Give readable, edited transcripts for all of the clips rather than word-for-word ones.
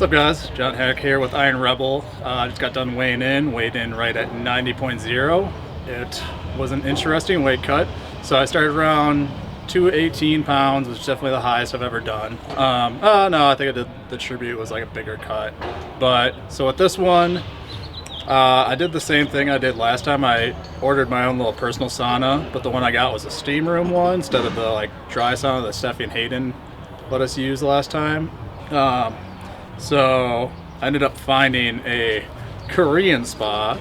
What's up, guys? John Haack here with Iron Rebel. I just got done weighing in, weighed in right at 90.0. It was an interesting weight cut. So I started around 218 pounds, which is definitely the highest I've ever done. No, I think I did the tribute was like a bigger cut. But so with this one, I did the same thing I did last time. I ordered my own little personal sauna, but the one I got was a steam room one instead of the like dry sauna that Steffi and Hayden let us use last time. So I ended up finding a Korean spa,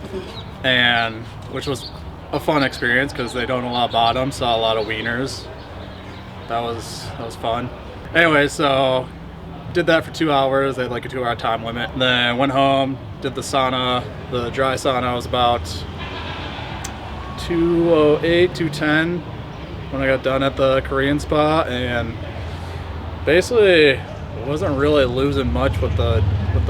and which was a fun experience because they don't allow bottoms, saw a lot of wieners. That was fun. Anyway, so did that for 2 hours. They had like a 2 hour time limit. Then went home, did the sauna. The dry sauna was about 208, 210 when I got done at the Korean spa, and basically wasn't really losing much with the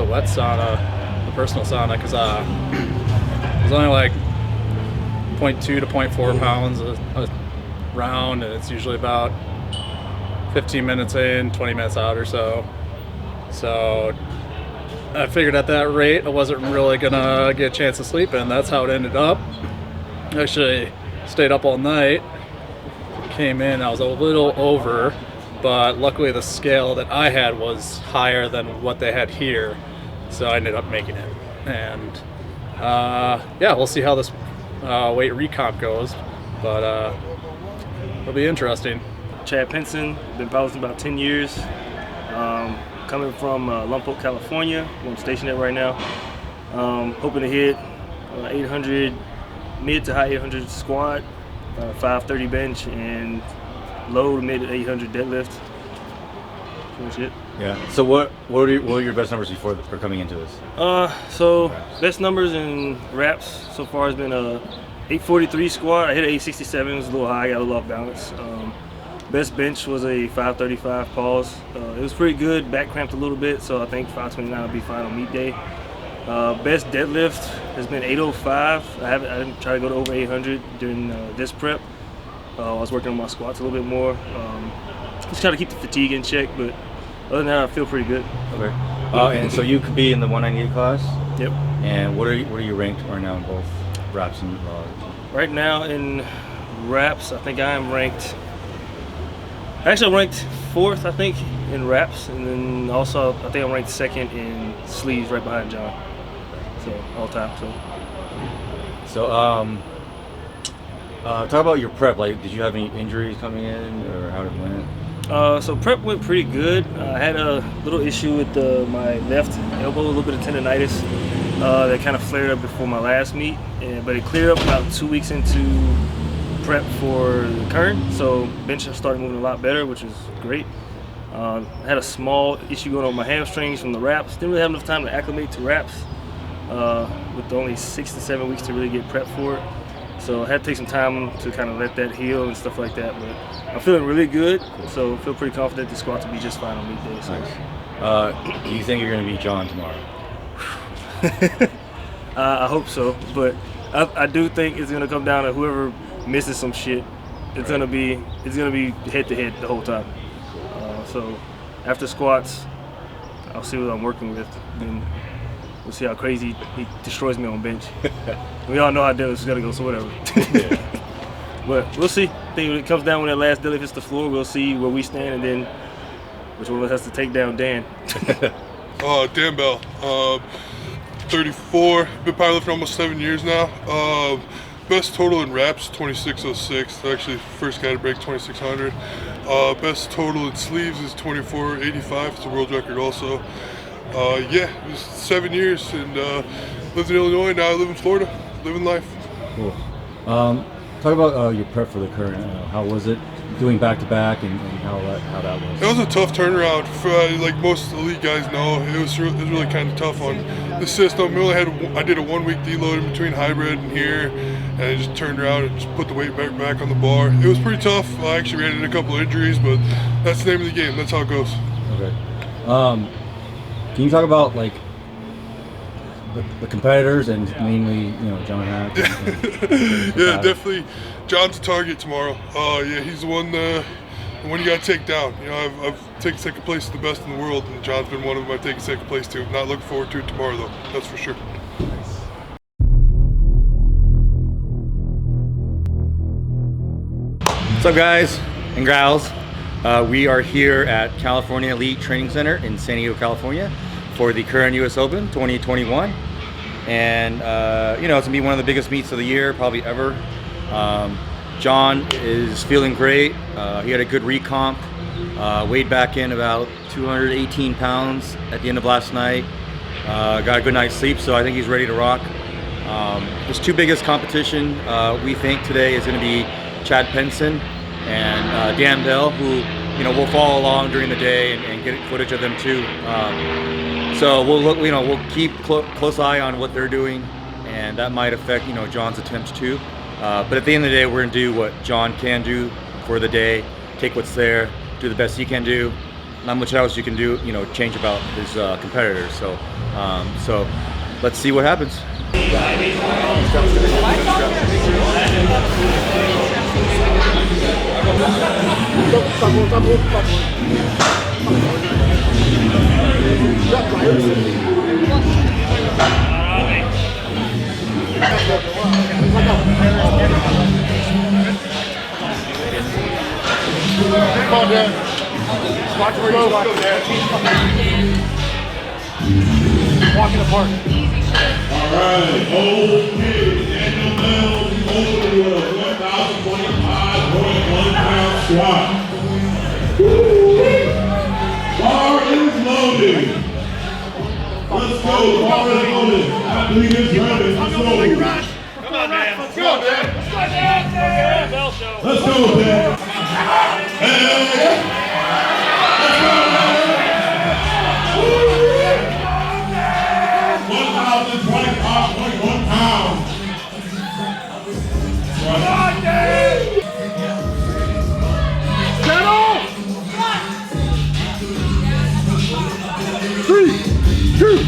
wet sauna, the personal sauna, because it was only like 0.2 to 0.4 pounds a round, and it's usually about 15 minutes in, 20 minutes out or so. So I figured at that rate I wasn't really gonna get a chance to sleep, and that's how it ended up. Actually stayed up all night, came in, I was a little over, but luckily the scale that I had was higher than what they had here, so I ended up making it. And yeah, we'll see how this weight recomp goes, but it'll be interesting. Chad Pinson, been powerlifting about 10 years. Coming from Lompoc, California, where I'm stationed at right now. Hoping to hit 800, mid to high 800 squat, 530 bench, and low to mid 800 deadlift. Pretty much it. Yeah. So what were your best numbers for coming into this? So best numbers in reps so far has been a 843 squat. I hit an 867. It was a little high. I got a little off balance. Best bench was a 535 pause. It was pretty good. Back cramped a little bit, so I think 529 will be fine on meet day. Best deadlift has been 805. I didn't try to go to over 800 during this prep. I was working on my squats a little bit more. Just try to keep the fatigue in check, but other than that, I feel pretty good. Okay. And so you could be in the 198 class. Yep. And what are you ranked right now in both reps and Right now in reps, I think I am ranked. Actually, I'm ranked 4th, I think, in reps, and then also I think I'm ranked 2nd in sleeves, right behind John. So all time. So talk about your prep. Like, did you have any injuries coming in, or how did it went? So prep went pretty good. I had a little issue with my left elbow, a little bit of tendonitis that kind of flared up before my last meet, but it cleared up about 2 weeks into prep for the Kern. So bench started moving a lot better, which is great. I had a small issue going on with my hamstrings from the wraps. Didn't really have enough time to acclimate to wraps with only 6 to 7 weeks to really get prepped for it. So I had to take some time to kind of let that heal and stuff like that. But I'm feeling really good, so I feel pretty confident the squats will be just fine on meet day. So. Nice. Do you think you're going to beat John tomorrow? I hope so, but I do think it's going to come down to whoever misses some shit. It's gonna be head to head the whole time. So after squats, I'll see what I'm working with, and we'll see how crazy he destroys me on bench. We all know how deadlift is gonna go, so whatever. But we'll see. I think when it comes down when that last deadlift hits the floor, we'll see where we stand, and then which one of us has to take down Dan. Dan Bell, 34. Been powerlifting almost 7 years now. Best total in reps, 2606. Actually, first guy to break 2600. Best total in sleeves is 2485. It's a world record also. Yeah, it was 7 years, and lived in Illinois. Now I live in Florida, living life. Cool. Talk about your prep for the Kern. How was it doing back-to-back, and how that was? It was a tough turnaround. For, like most elite guys know, it was really kind of tough on the system. I did a 1 week deload in between hybrid and here, and I just turned around and just put the weight back on the bar. It was pretty tough. I actually ran into a couple of injuries, but that's the name of the game. That's how it goes. Okay. Can you talk about like the competitors, and mainly, John Haack? Yeah, definitely. John's a target tomorrow. Yeah, he's the one and when you got to take down. You know, I've taken second place to the best in the world, and John's been one of them I've taken second place to. Not looking forward to it tomorrow, though. That's for sure. What's up, guys and gals? We are here at California Elite Training Center in San Diego, California for the Kern US Open 2021. And you know, it's gonna be one of the biggest meets of the year, probably ever. John is feeling great. He had a good recomp, weighed back in about 218 pounds at the end of last night. Got a good night's sleep, so I think he's ready to rock. His two biggest competition, we think today, is gonna be Chad Penson and Dan Bell, who, you know, we'll follow along during the day and get footage of them too. So we'll look, you know, we'll keep close eye on what they're doing, and that might affect, you know, John's attempts too. But at the end of the day, we're gonna do what John can do for the day, take what's there, do the best he can do. Not much else you can do, you know, change about his competitors. So, so let's see what happens. Come on, Dad. Watch where you walk. Walk in the park. All right, okay, Daniel Bell over the 1,025.1 pound squat. Bar is loaded. Let's go, bar is loaded. I believe it's ready. Let's go. Come on, Dan. Let's go, Dan. Let's go, Dan. Let's go, Dan. Hey. Let's go, Dan. 1,025.1 pounds. Come on, Dan. Settle. 3, 2,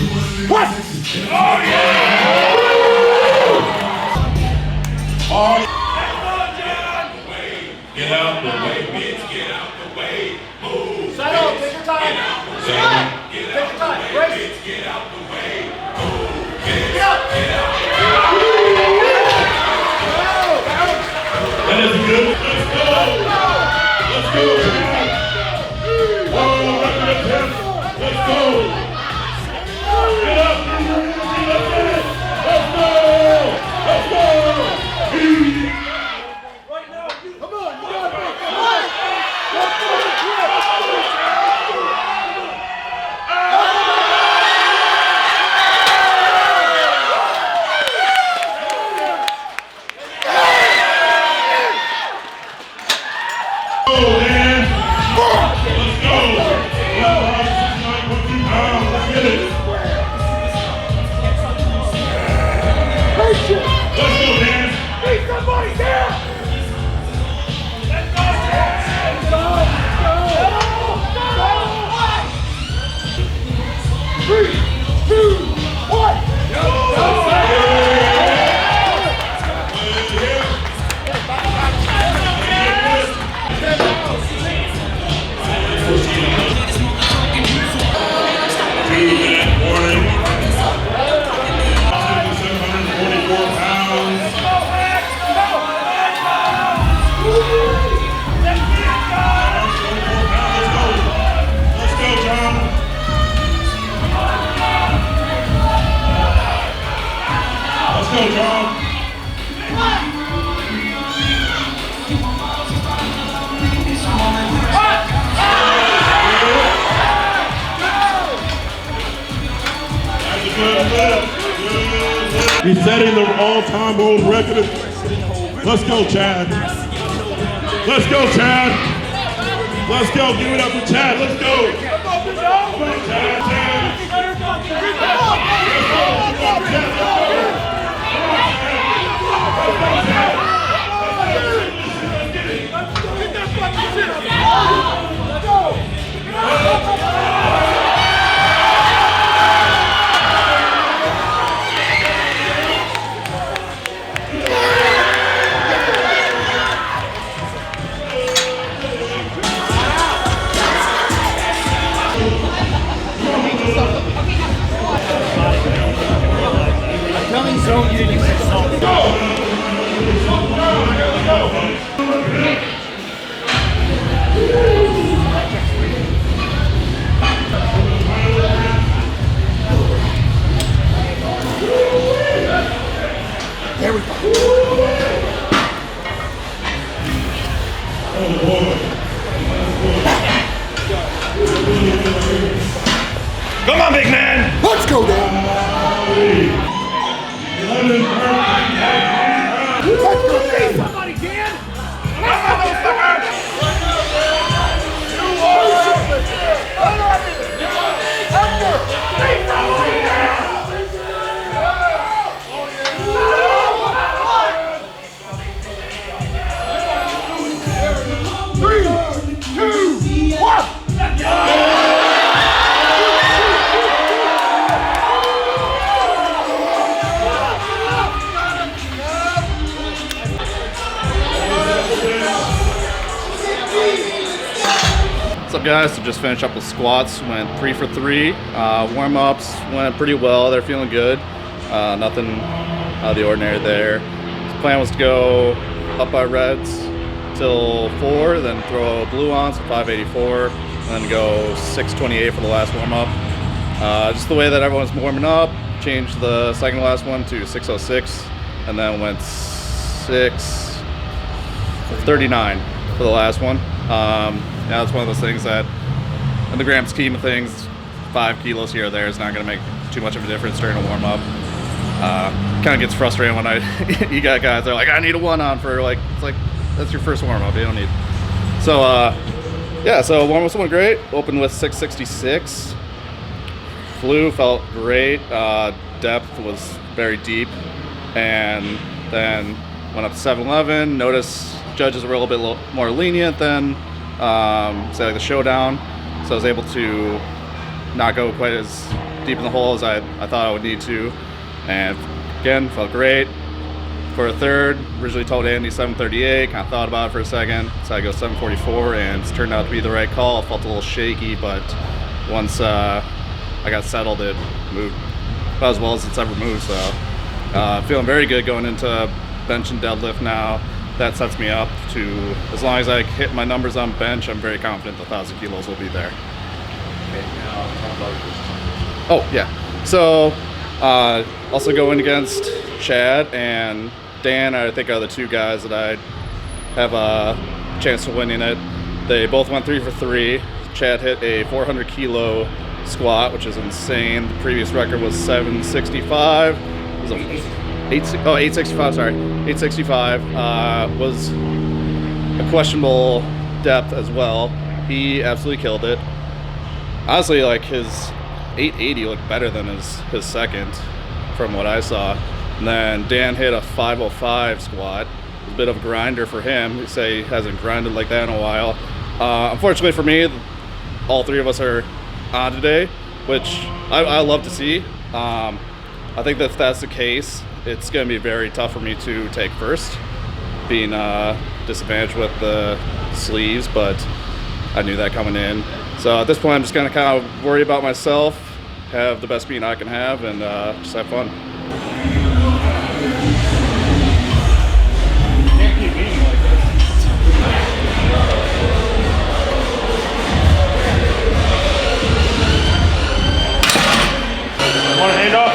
1. Oh, yeah. All right. Get out the way, bitch. Get out the way. Move. Settle. Take your time. Take your time. Race. Get out the way. Move. Get up. That is good. Let's go. Let's go. Oh, record attempt. Let's go. Get up. Let's go. Let's go. He's setting the all-time world record. Let's go, Chad. Let's go, Chad. Let's go. Give it up for Chad. Let's go. Come on, Chad. There we go. Come on, big man. Let's go, Dan. Let's go, Dan. Somebody, Dan! What's up, guys? So just finished up with squats, went 3 for 3. Warm-ups went pretty well, they're feeling good. Nothing out of the ordinary there. The plan was to go up by reds till 4, then throw blue on, so 584, and then go 628 for the last warm-up. Just the way that everyone's warming up, changed the second to last one to 606, and then went 639 for the last one. Yeah, it's one of those things that, in the grand scheme of things, 5 kilos here or there is not going to make too much of a difference during a warm-up. Kind of gets frustrating when you got guys that are like, I need a 1 on for like, it's like, that's your first warm-up, you don't need. So, yeah, so warm-ups went great. Opened with 666. Flew, felt great. Depth was very deep. And then went up to 711. Noticed judges were a little bit more lenient than say like the showdown, so I was able to not go quite as deep in the hole as I thought I would need to, and again felt great. For a third, originally told Andy 738, kind of thought about it for a second, so I go 744, and it's turned out to be the right call. I felt a little shaky, but once I got settled, it moved about as well as it's ever moved, so feeling very good going into bench and deadlift now. That sets me up to, as long as I hit my numbers on bench, I'm very confident the 1,000 kilos will be there. Okay, now talk about this. Oh, yeah. So, also going against Chad and Dan, I think are the two guys that I have a chance of winning it. They both went 3 for 3. Chad hit a 400 kilo squat, which is insane. The previous record was 765. It was 865, sorry. 865 was a questionable depth as well. He absolutely killed it. Honestly, like his 880 looked better than his second from what I saw. And then Dan hit a 505 squat. It was a bit of a grinder for him. He say he hasn't grinded like that in a while. Unfortunately for me, all three of us are on today, which I love to see. I think that if that's the case, it's going to be very tough for me to take first, being disadvantaged with the sleeves, but I knew that coming in. So at this point, I'm just going to kind of worry about myself, have the best meet I can have, and just have fun. Want a handoff?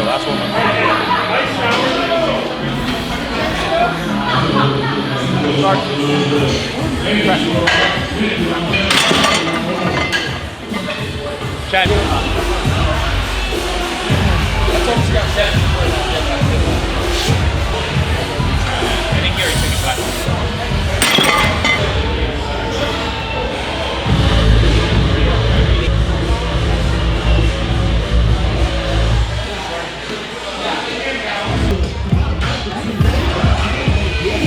last one. Chad. That's almost got 10. I think Gary's taking 5.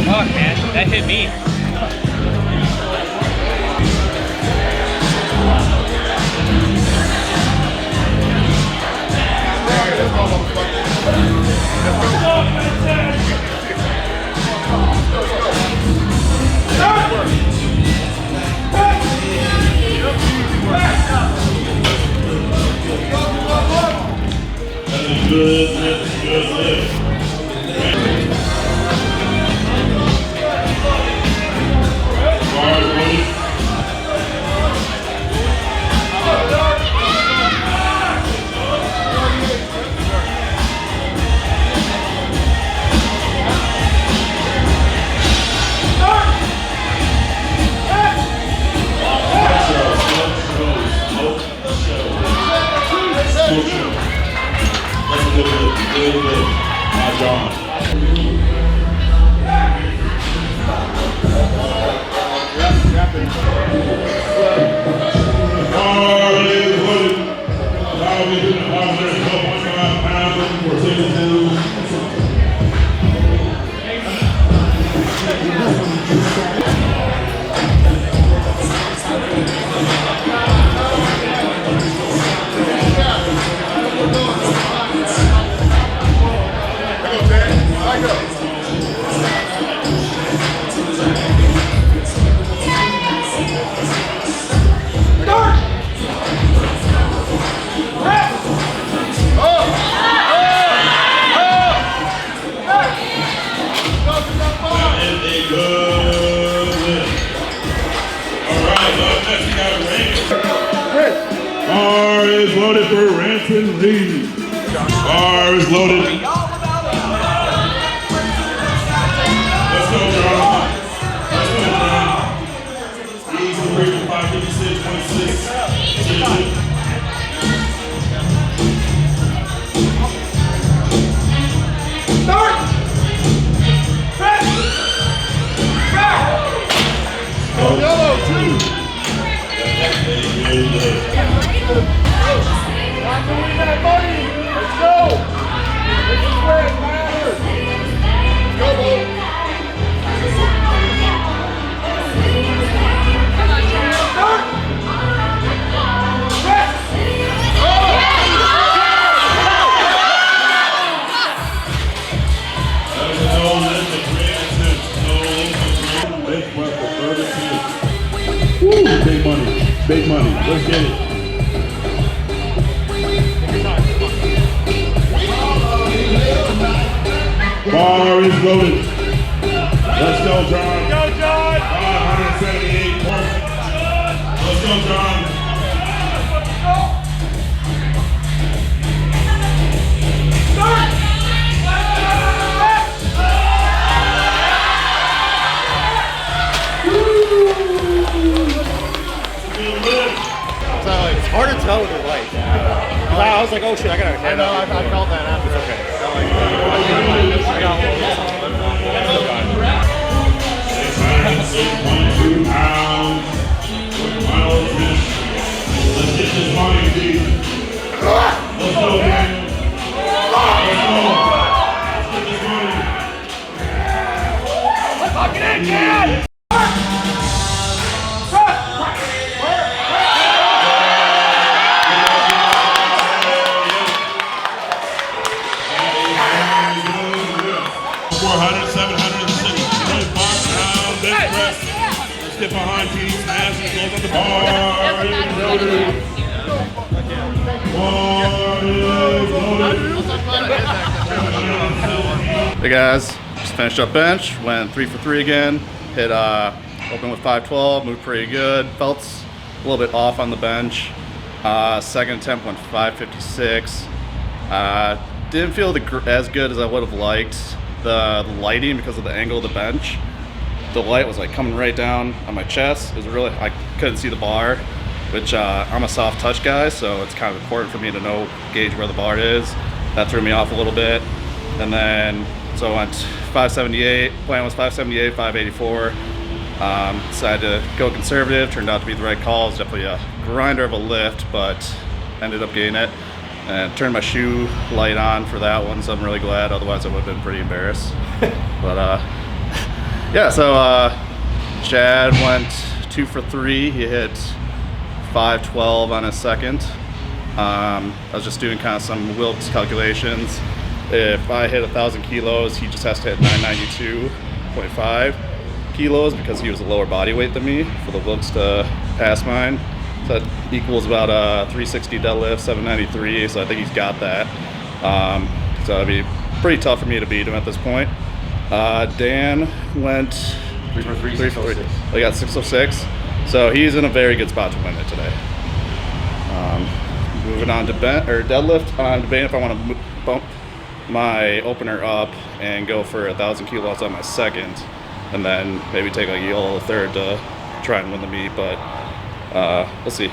Fuck, man, that hit me. Good lift. Bar is loaded for Ranson Lee. Bar is loaded. Let's go, John. Let's go, John. Easy break, 556, 26. Start! Go yellow, 2. Not doing that money. Let's go. This is where it matters. Go, Bo. Start. Press. Woo, big money. Big money. Let's get it. Bar is loaded. Let's go, John. Go, John. 578 points. Let's go, John. Start. It's hard to tell with the light. I was like, oh shit, I gotta. I know, I felt that after. It's okay. I got 6.2 pounds. Let's get this money, dude. Let's go, man. Let's go. Let's get this money. Lock it in, kid. Get behind Pete, smash it, goes on the bar. Hey guys, just finished up bench, went 3 for 3 again, hit open with 512, moved pretty good, felt a little bit off on the bench. Second attempt went 556. didn't feel as good as I would have liked. The lighting, because of the angle of the bench, the light was like coming right down on my chest. It was really, I couldn't see the bar, which I'm a soft touch guy, so it's kind of important for me to gauge where the bar is. That threw me off a little bit. And then, so I went 578, plan was 578, 584. Decided to go conservative, turned out to be the right call. It's definitely a grinder of a lift, but ended up getting it. And turned my shoe light on for that one, so I'm really glad. Otherwise, I would have been pretty embarrassed. But yeah, so Chad went 2 for 3. He hit 512 on his second. I was just doing kind of some Wilks calculations. If I hit 1,000 kilos, he just has to hit 992.5 kilos because he was a lower body weight than me for the Wilks to pass mine. So that equals about 360 deadlift, 793, so I think he's got that. So it'd be pretty tough for me to beat him at this point. Dan went 3 for 3, 606. I got 606, so he's in a very good spot to win it today. Moving on to deadlift, I'm debating if I want to bump my opener up and go for 1,000 kilos on my second, and then maybe take a yellow third to try and win the meet, but we'll see.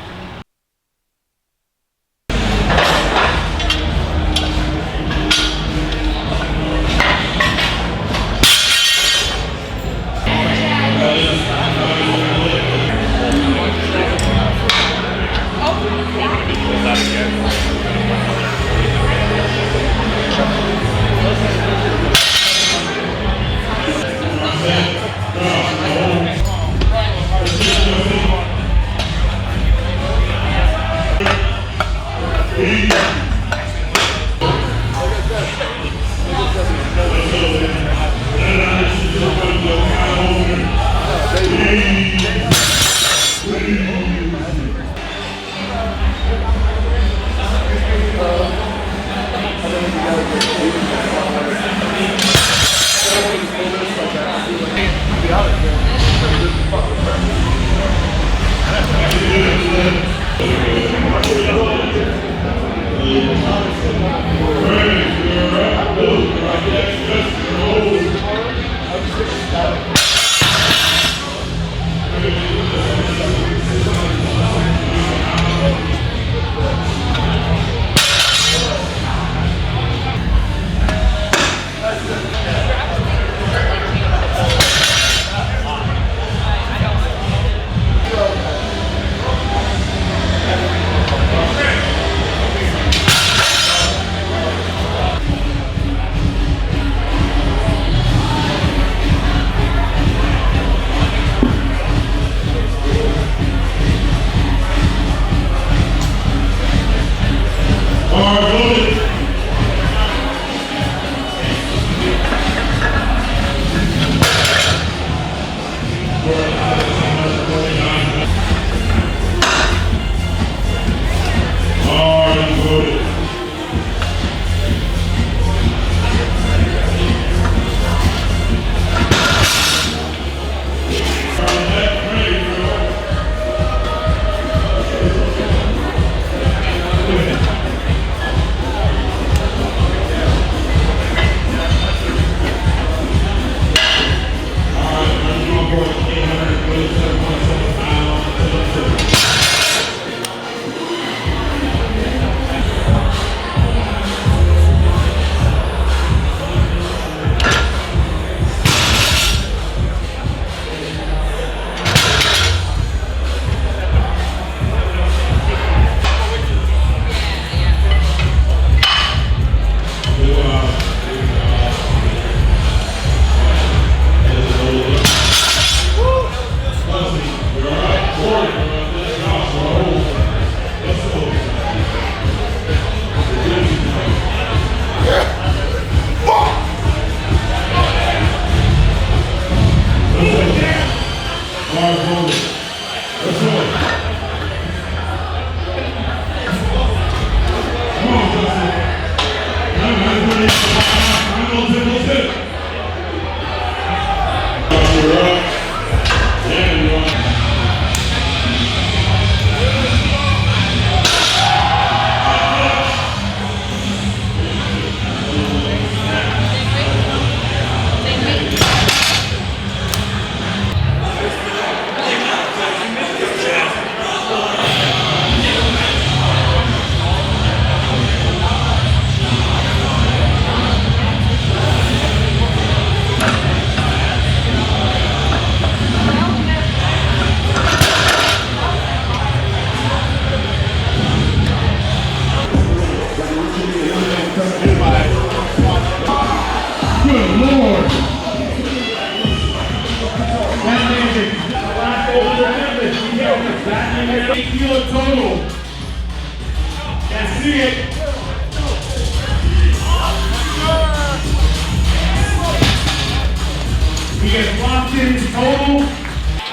get his total.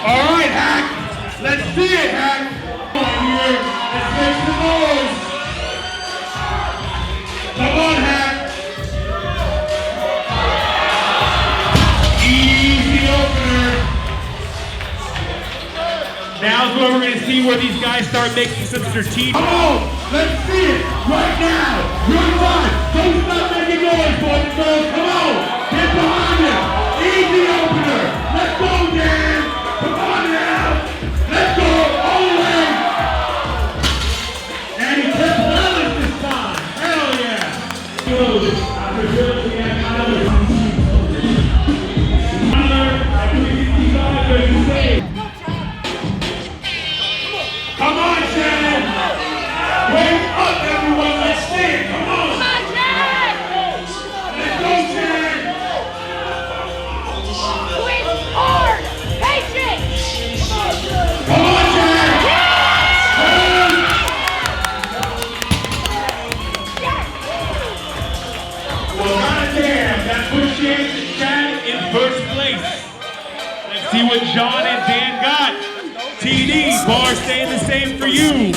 All right, Haack. Let's see it, Haack. Here, let's make some noise. Come on, Haack. Easy opener. Now's where we're going to see where these guys start making some strategic. Come on, let's see it right now. You're one. Don't stop making noise, boys and girls. Come on, get behind him. Easy opener. Let's go, Dan. Come on now. Let's go all the way. And he kept balance this time. Hell yeah. Come on, Shannon! Wake up, everyone! Let's see it! Come on! Come on, Shannon! Let's go, Shannon! Twist hard! Patient! Come on, Shannon! Well, goddamn, that puts Shannon in first place. Let's see what John and Dan got. TD, bar staying the same for you.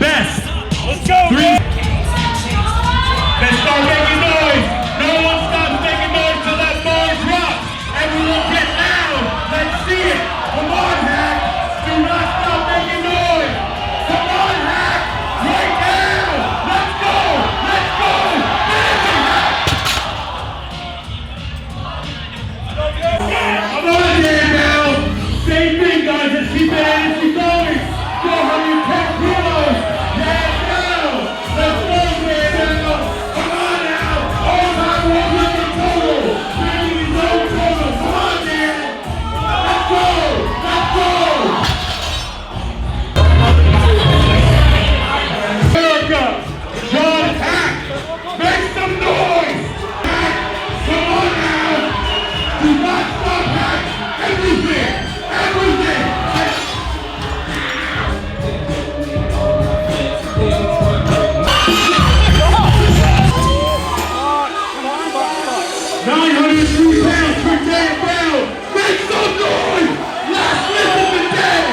Best. Let's go, three. Let's start making noise. No one stops making noise till that bar drops. Everyone get loud. Let's see it. Come on, Haack. Do not stop making noise. Come on, Haack. Right now. Let's go. Let's go. Finish it, Haack. Come on, Dan, now. Same thing, guys. Let's keep it energy going. Go how you catch kilos. Dan down. Let's go, Dan down. Come on now. All-time world record total. Making his own total. Come on, Dan. Let's go. Let's go. America. John Haack. Make some noise. Haack. Come on now. Do not stop, Haack. Everything. Everything! 902 pounds per Dan Bell! Make some noise! Last lift of the day!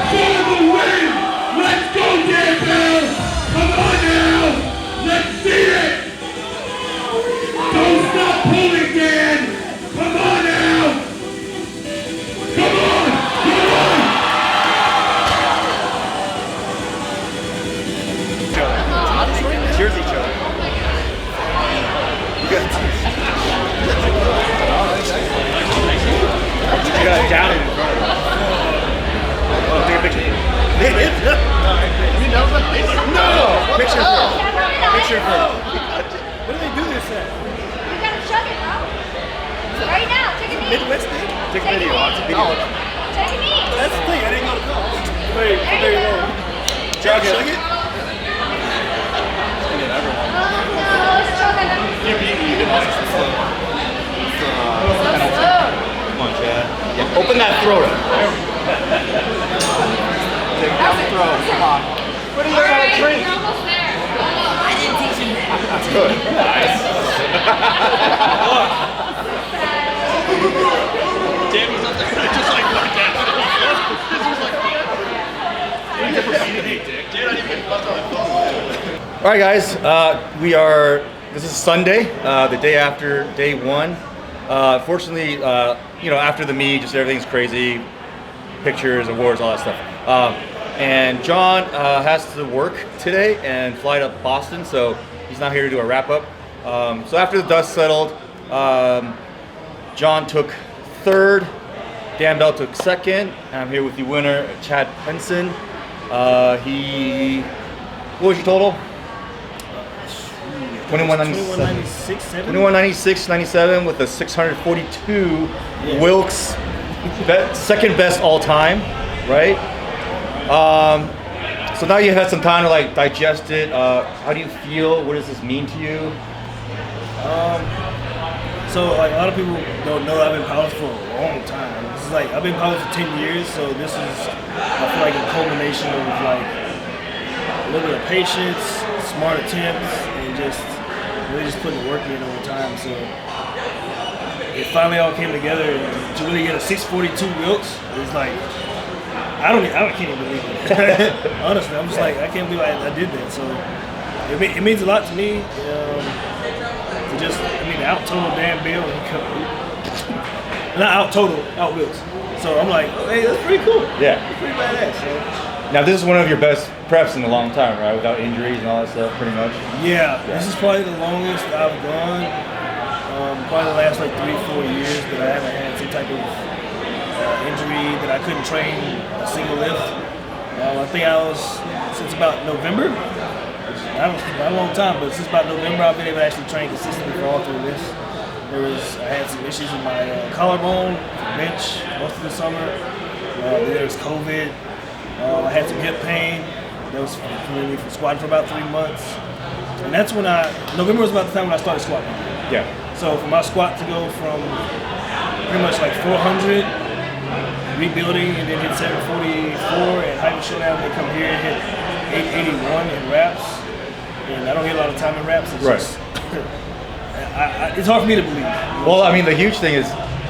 For the win! Let's go, Dan Bell! Come on now! Let's see it! Don't stop pulling, Dan! Come on now! Come on! Come on! Cheers each other. Good. You got down in front of him. Oh, take a picture. No! Picture first. Picture first. What do they do this at? You gotta chug it, bro. Right now, take a knee. Midwest thing? Take a video. It's a video. Take a knee. That's the thing. I didn't go to college. Very low. Chug it. Oh no, let's chug it. Come on, Chad. Yeah, open that throat up. Take down the throat. Come on. What are you going to drink? You're almost there. I didn't teach him that. That's good. Nice. Dammy's up there. Just like that. This was like. Hey, Dick. Dude, I didn't even left on my phone. All right, guys. This is Sunday, the day after day one. Fortunately, after the meet, just everything's crazy. Pictures, awards, all that stuff. And John has to work today and fly to Boston, so he's not here to do a wrap-up. So after the dust settled, John took third, Dan Bell took second, and I'm here with the winner, Chad Penson. What was your total? 2196.97 with a 642 Wilkes, second best all time, right? So now you've had some time to like digest it. How do you feel? What does this mean to you? So like a lot of people don't know I've been powerlifting for a long time. This is like I've been powerlifting for 10 years, so this is I feel like a culmination of like a little bit of patience, smart attempts, and just really just putting the work in over time. So it finally all came together, and to really get a 642 Wilks is like, I can't even believe it. Honestly, I'm just like, I can't believe I did that. So it means a lot to me to just, out total Dan Bill and not out total, out Wilks. So I'm like, oh, hey, that's pretty cool. Yeah. That's pretty badass. So. Now this is one of your best preps in a long time, right? Without injuries and all that stuff, pretty much. Yeah, this is probably the longest I've gone. Probably the last like 3-4 years that I haven't had some type of injury that I couldn't train a single lift. I think I was, since about November, not a long time, but since about November I've been able to actually train consistently for all 3 lifts. I had some issues with my collarbone, bench most of the summer. Then there was COVID. I had some hip pain. That was preventing me from squatting for about 3 months. And that's when November was about the time when I started squatting. Yeah. So for my squat to go from pretty much like 400, rebuilding, and then hit 744 and Hyper Showdown, they come here and hit 881 in reps. And I don't get a lot of time in reps. It's just, it's hard for me to believe. Well, I mean, the huge thing is,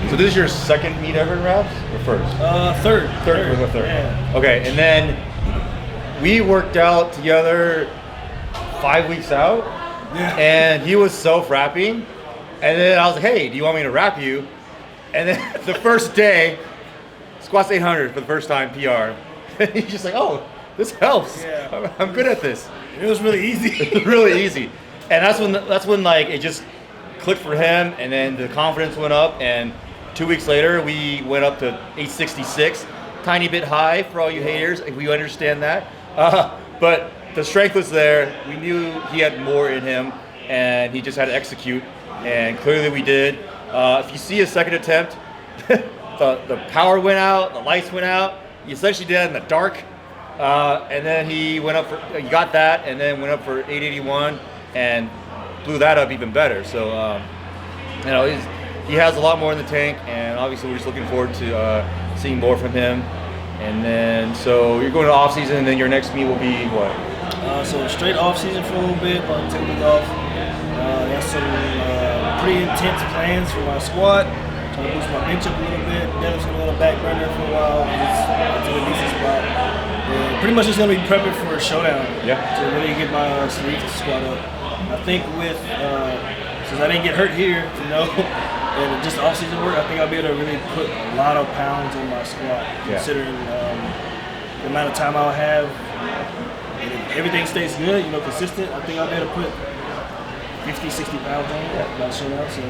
so this is your second meet ever in reps, or first? Third. Third. Yeah. Okay, and then we worked out together 5 weeks out, and he was self-rapping, and then I was like, hey, do you want me to rap you? And then the first day, squats 800 for the first time, PR. And he's just like, oh, this helps. Yeah. I'm good at this. It was really easy. Really easy. And that's when like it just clicked for him, and then the confidence went up, and 2 weeks later we went up to 866, tiny bit high for all you haters, if we understand that. But the strength was there. We knew he had more in him, and he just had to execute, and clearly we did. If you see his second attempt, the power went out, the lights went out. He essentially did that in the dark, and then he got that, and then went up for 881 and blew that up even better. So he has a lot more in the tank, and obviously we're just looking forward to seeing more from him. And then so you're going to off season, and then your next meet will be what? So straight off season for a little bit, probably take a week off. Got some pretty intense plans for my squat. Trying to boost my bench up a little bit. Deadlift's gonna go on a back burner for a while. It's in a decent spot. And pretty much just gonna be prepping for a showdown. Yeah. To really get my sleeves to squat up. I think with since I didn't get hurt here, and just off-season work, I think I'll be able to really put a lot of pounds on my squat, considering the amount of time I'll have. And if everything stays good, consistent, I think I'll be able to put 50, 60 pounds on it by showdown. So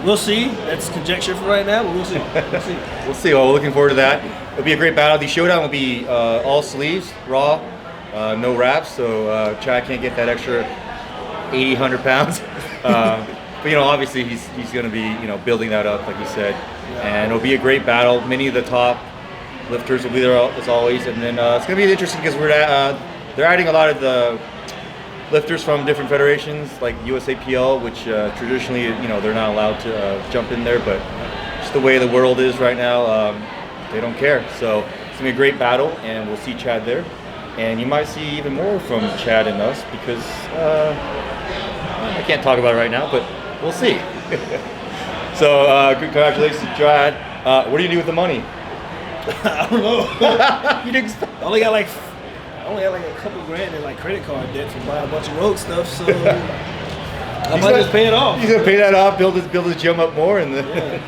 we'll see. That's conjecture for right now, but we'll see. We'll see. Well, we're looking forward to that. It'll be a great battle. The showdown will be all sleeves, raw, no wraps, so Chad can't get that extra 80, 100 pounds. But obviously he's going to be building that up, like you said, and it'll be a great battle. Many of the top lifters will be there as always, and then it's going to be interesting because they're adding a lot of the lifters from different federations, like USAPL, which traditionally they're not allowed to jump in there, but just the way the world is right now, they don't care. So it's going to be a great battle, and we'll see Chad there, and you might see even more from Chad and us because I can't talk about it right now, but we'll see. So, congratulations, Chad. What do you do with the money? I don't know. You didn't. I only got like a couple grand in like credit card debt from buying a bunch of road stuff, so I might just pay it off. You're gonna pay that off, build his gym up more, and then.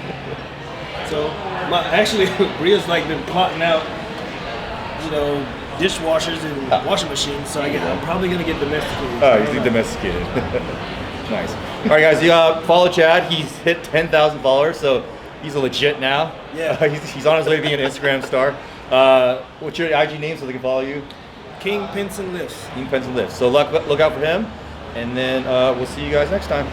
So, actually, Bria's like been plotting out, dishwashers and washing machines. So I'm probably gonna get domesticated. Oh, he's domesticated. Nice. All right, guys. Follow Chad. He's hit 10,000 followers, so he's a legit now. Yeah. He's on his way to being an Instagram star. What's your IG name so they can follow you? King Pinson Lifts. King Pinson Lifts. So look out for him, and then we'll see you guys next time.